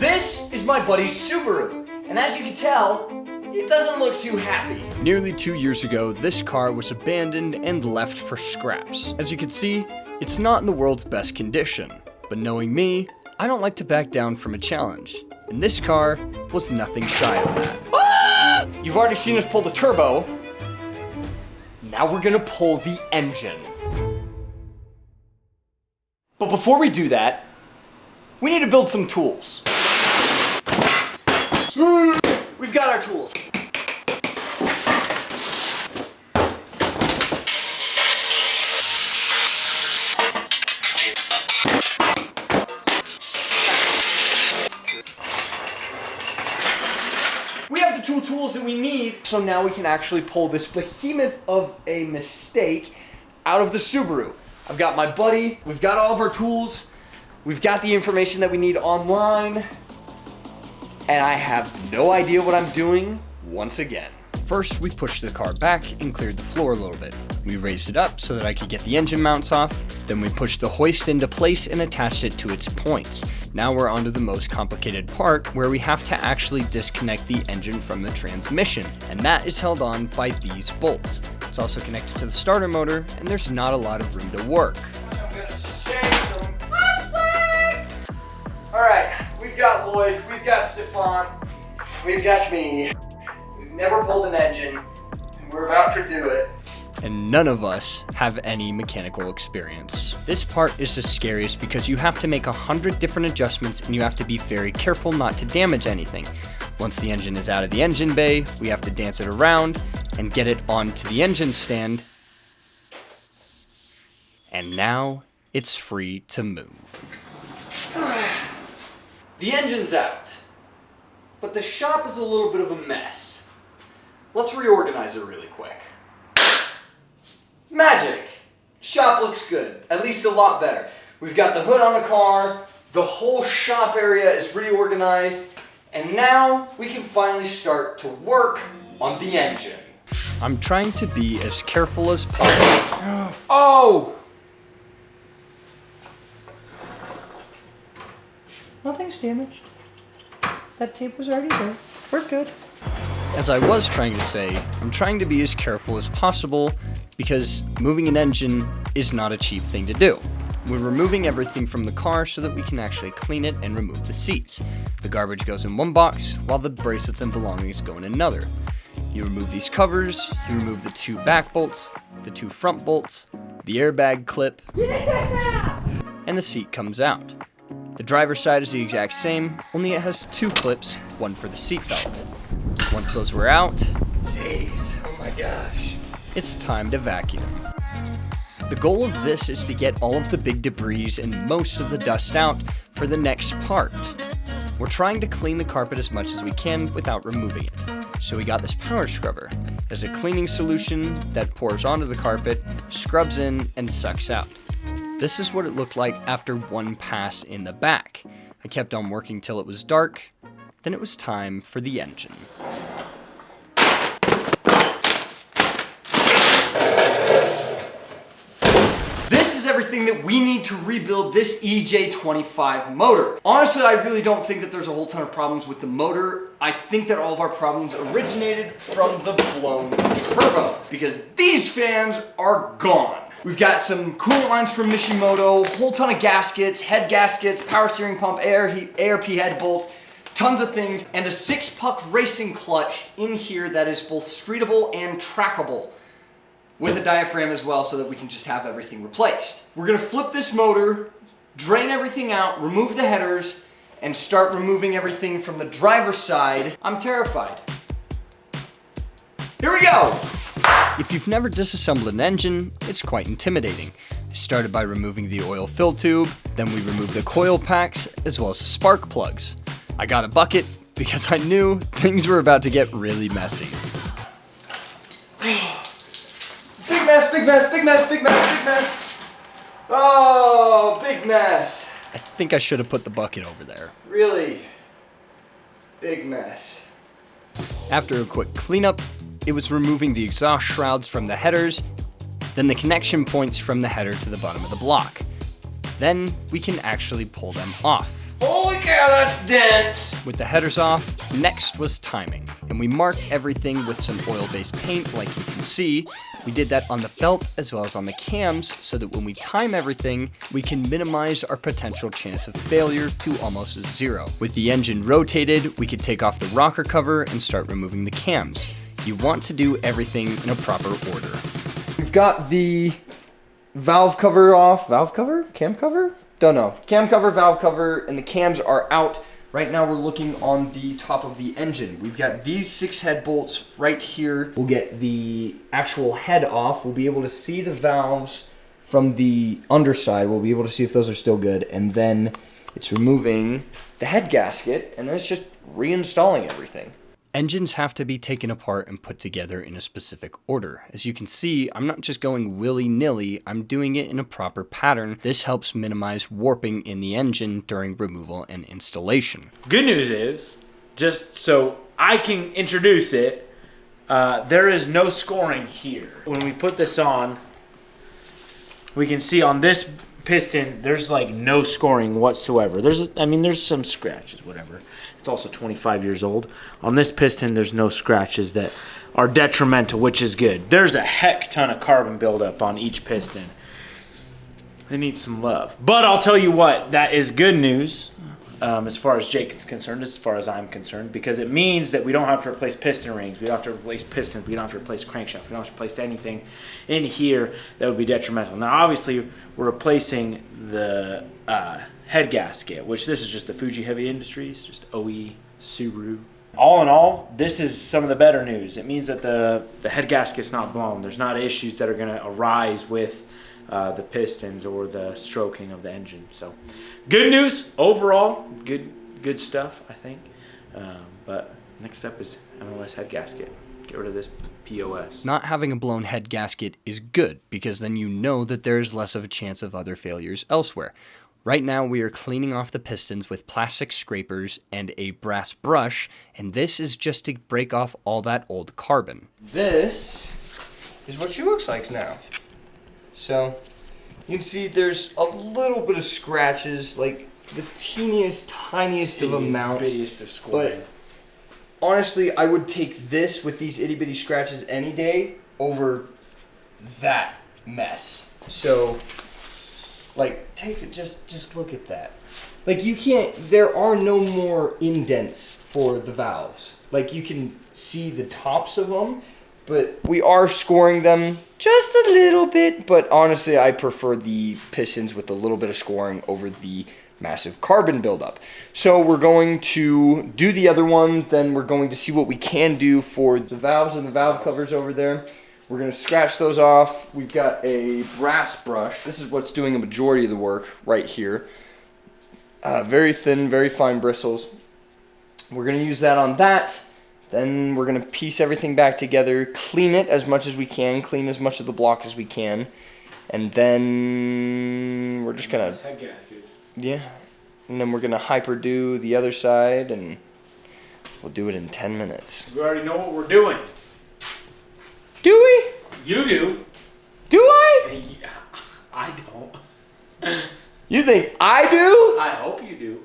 This is my buddy's Subaru, and as you can tell, it doesn't look too happy. Nearly 2 years ago, this car was abandoned and left for scraps. As you can see, it's not in the world's best condition. But knowing me, I don't like to back down from a challenge. And this car was nothing shy of that. Ah! You've already seen us pull the turbo. Now we're gonna pull the engine. But before we do that, we need to build some tools. We've got our tools. We have the two tools that we need, so now we can actually pull this behemoth of a mistake out of the Subaru. I've got my buddy, we've got all of our tools, we've got the information that we need online, and I have no idea what I'm doing once again. First, we pushed the car back and cleared the floor a little bit. We raised it up so that I could get the engine mounts off. Then we pushed the hoist into place and attached it to its points. Now we're onto the most complicated part, where we have to actually disconnect the engine from the transmission. And that is held on by these bolts. It's also connected to the starter motor, and there's not a lot of room to work. I'm gonna say some flashbacks! Alright, we've got Lloyd, we've got Stefan, we've got me. We've never pulled an engine, and we're about to do it. And none of us have any mechanical experience. This part is the scariest because you have to make 100 different adjustments and you have to be very careful not to damage anything. Once the engine is out of the engine bay, we have to dance it around and get it onto the engine stand. And now it's free to move. The engine's out, but the shop is a little bit of a mess. Let's reorganize it really quick. Magic! Shop looks good, at least a lot better. We've got the hood on the car, the whole shop area is reorganized, and now we can finally start to work on the engine. I'm trying to be as careful as possible. Oh! Nothing's damaged. That tape was already there. We're good. As I was trying to say, I'm trying to be as careful as possible because moving an engine is not a cheap thing to do. We're removing everything from the car so that we can actually clean it and remove the seats. The garbage goes in one box while the bracelets and belongings go in another. You remove these covers, you remove the two back bolts, the two front bolts, the airbag clip, and the seat comes out. The driver's side is the exact same, only it has two clips, one for the seat belt. Once those were out, Jeez, oh my gosh. it's time to vacuum. The goal of this is to get all of the big debris and most of the dust out for the next part. We're trying to clean the carpet as much as we can without removing it. So we got this power scrubber. There's a cleaning solution that pours onto the carpet, scrubs in, and sucks out. This is what it looked like after one pass in the back. I kept on working till it was dark, then it was time for the engine. This is everything that we need to rebuild this EJ25 motor. Honestly, I really don't think that there's a whole ton of problems with the motor. I think that all of our problems originated from the blown turbo, because these fans are gone. We've got some coolant lines from Mishimoto, whole ton of gaskets, head gaskets, power steering pump, ARP head bolts, tons of things, and a 6-puck racing clutch in here that is both streetable and trackable, with a diaphragm as well so that we can just have everything replaced. We're gonna flip this motor, drain everything out, remove the headers, and start removing everything from the driver's side. I'm terrified. Here we go! If you've never disassembled an engine, it's quite intimidating. I started by removing the oil fill tube, then we removed the coil packs, as well as the spark plugs. I got a bucket because I knew things were about to get really messy. Big mess, big mess, big mess, big mess, big mess. Oh, big mess. I think I should have put the bucket over there. Really big mess. After a quick cleanup, it was removing the exhaust shrouds from the headers, then the connection points from the header to the bottom of the block. Then we can actually pull them off. Holy cow, that's dense! With the headers off, next was timing, and we marked everything with some oil-based paint like you can see. We did that on the belt as well as on the cams so that when we time everything, we can minimize our potential chance of failure to almost zero. With the engine rotated, we could take off the rocker cover and start removing the cams. You want to do everything in a proper order. We've got the valve cover off. Valve cover? Cam cover? Don't know. Cam cover, valve cover, and the cams are out. Right now we're looking on the top of the engine. We've got these 6 head bolts right here. We'll get the actual head off. We'll be able to see the valves from the underside. We'll be able to see if those are still good. And then it's removing the head gasket, and then it's just reinstalling everything. Engines have to be taken apart and put together in a specific order. As you can see, I'm not just going willy-nilly, I'm doing it in a proper pattern. This helps minimize warping in the engine during removal and installation. Good news is, just so I can introduce it, there is no scoring here. When we put this on, we can see on this piston, there's like no scoring whatsoever. There's some scratches, whatever. It's also 25 years old. On this piston, there's no scratches that are detrimental, which is good. There's a heck ton of carbon buildup on each piston. It needs some love. But I'll tell you what, that is good news as far as Jake is concerned, as far as I'm concerned, because it means that we don't have to replace piston rings, we don't have to replace pistons, we don't have to replace crankshaft, we don't have to replace anything in here that would be detrimental. Now, obviously, we're replacing the head gasket, which this is just the Fuji Heavy Industries, just OE, Subaru. All in all, this is some of the better news. It means that the head gasket's not blown. There's not issues that are going to arise with the pistons or the stroking of the engine. So good news overall, good stuff, I think. But next step is MLS head gasket. Get rid of this POS. Not having a blown head gasket is good because then you know that there's less of a chance of other failures elsewhere. Right now we are cleaning off the pistons with plastic scrapers and a brass brush, and this is just to break off all that old carbon. This is what she looks like now. So you can see there's a little bit of scratches, like the teeniest, tiniest of amounts. But honestly, I would take this with these itty bitty scratches any day over that mess. So like, take it, just look at that. Like, you can't, there are no more indents for the valves. Like, you can see the tops of them, but we are scoring them just a little bit. But honestly, I prefer the pistons with a little bit of scoring over the massive carbon buildup. So we're going to do the other one, then we're going to see what we can do for the valves and the valve covers over there. We're going to scratch those off. We've got a brass brush. This is what's doing a majority of the work right here. Very thin, very fine bristles. We're going to use that on that. Then we're going to piece everything back together, clean it as much as we can, clean as much of the block as we can. And then we're just going to... Yeah. And then we're going to hyper do the other side, and we'll do it in 10 minutes. We already know what we're doing. Do we? You do. Do I? Yeah, I don't. You think I do? I hope you do.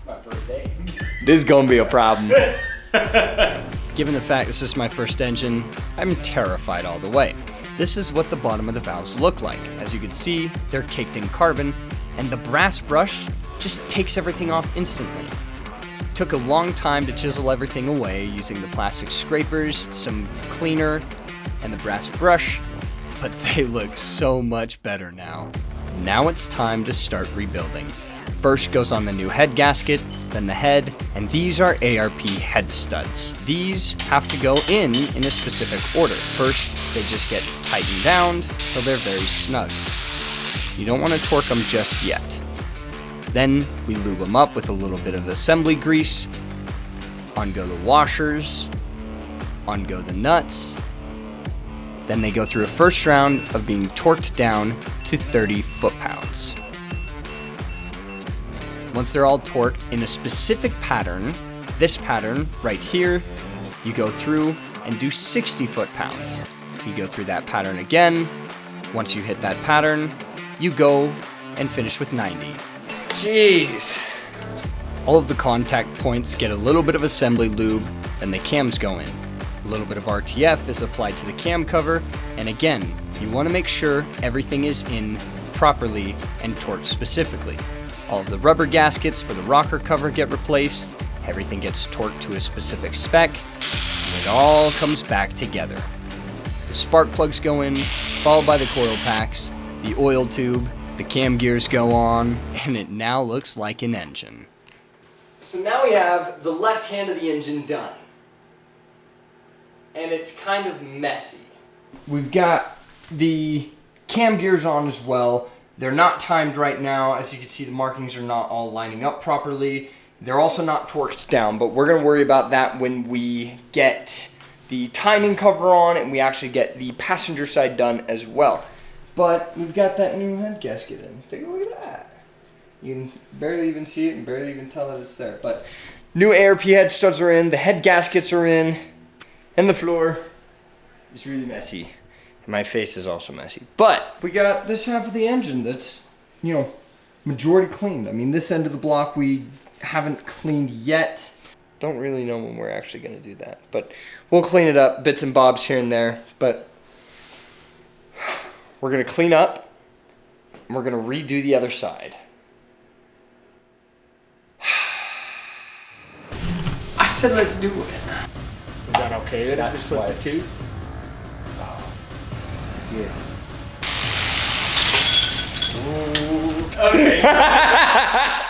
My first day. This is gonna be a problem. Given the fact this is my first engine, I'm terrified all the way. This is what the bottom of the valves look like. As you can see, they're caked in carbon, and the brass brush just takes everything off instantly. Took a long time to chisel everything away using the plastic scrapers, some cleaner, and the brass brush, but they look so much better now. Now it's time to start rebuilding. First goes on the new head gasket, then the head, and these are ARP head studs. These have to go in a specific order. First, they just get tightened down so they're very snug. You don't want to torque them just yet. Then we lube them up with a little bit of assembly grease. On go the washers. On go the nuts. Then they go through a first round of being torqued down to 30 foot-pounds. Once they're all torqued in a specific pattern, this pattern right here, you go through and do 60 foot-pounds. You go through that pattern again, Once you hit that pattern, you go and finish with 90. Jeez. All of the contact points get a little bit of assembly lube, and the cams go in. A little bit of RTF is applied to the cam cover, and again, you want to make sure everything is in properly and torqued specifically. All of the rubber gaskets for the rocker cover get replaced, everything gets torqued to a specific spec, and it all comes back together. The spark plugs go in, followed by the coil packs, the oil tube, the cam gears go on, and it now looks like an engine. So now we have the left hand of the engine done. And it's kind of messy. We've got the cam gears on as well. They're not timed right now. As you can see, the markings are not all lining up properly. They're also not torqued down, but we're gonna worry about that when we get the timing cover on and we actually get the passenger side done as well. But we've got that new head gasket in. Take a look at that. You can barely even see it and barely even tell that it's there. But new ARP head studs are in, the head gaskets are in, and the floor is really messy. And my face is also messy. But we got this half of the engine that's, you know, majority cleaned. I mean, this end of the block we haven't cleaned yet. Don't really know when we're actually gonna do that. But we'll clean it up, bits and bobs here and there. But we're gonna clean up, and we're gonna redo the other side. I said let's do it. Is that okay then? That's Just flip why the tube? Yeah. Okay.